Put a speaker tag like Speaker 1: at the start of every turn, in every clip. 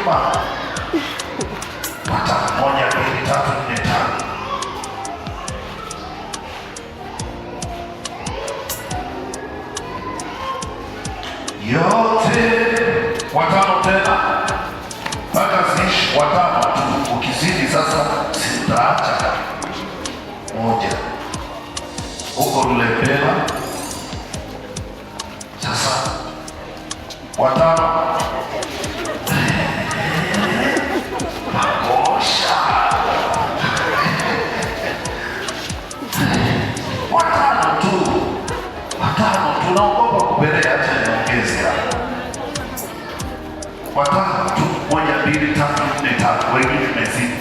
Speaker 1: nyuma. Watano, 1, 2, 3, 4, 5. Yote watano tena mpaka ziishi watano tu. Ukizidi sasa sitaacha. 1 huko Lulembela. Sasa watano makosha. Watano tu, naogopa kupelea tena ongezi hapa. Watano tu, 1, 2, 3, 4, 5. Wengine tumezidi.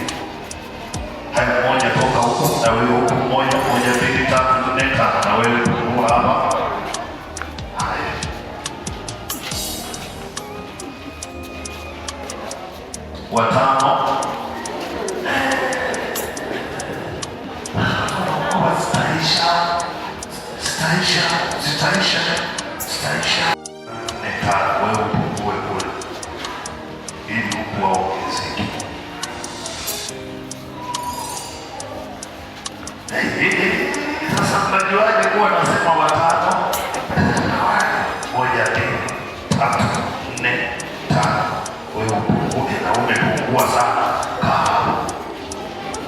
Speaker 1: Haya, 1 toka huko na wewe huko 1, 2, 3, 4, 5 na wewe huko hapa. Haya. Watano. Sitaisha. Nekana wewe upungue kule ili huku waongezeke. Sasa mnajuaje kuwa nasema watano? 1, 2, 3, 4, 5. Wewe upungue na umepungua sana.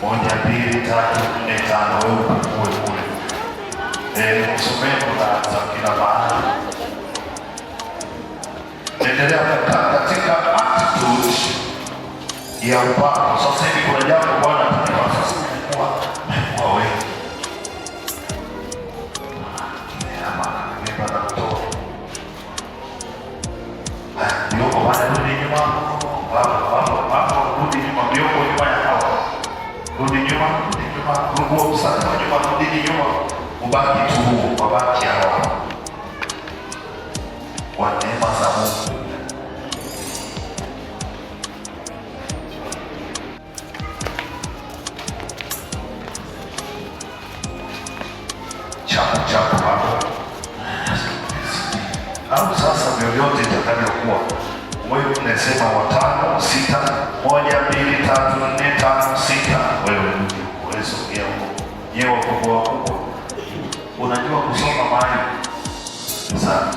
Speaker 1: 1, 2, 3, 4, 5. Wewe upungue kule. Msomeko za kila mahali. Endelea kukaa katika attitude ya upako. Sasa hivi kuna jambo Bwana anataka sasa kwa wewe. Nimepata kutoa. Ndio bwana rudi nyuma. Baba rudi nyuma, ndio nyuma ya hapo. Rudi nyuma. Rudi usaka nyuma, rudi nyuma. Ubaki tu, wabaki hawa. Kwa neema za Mungu. Chapu hapo. Au sasa vyovyote itakavyokuwa. Wewe unasema watano, 6, 1, 2, 3, 4, 5, 6. Wewe uwezo pia huko. Nyewe wakubwa. Unajua kusoma mahali. Sasa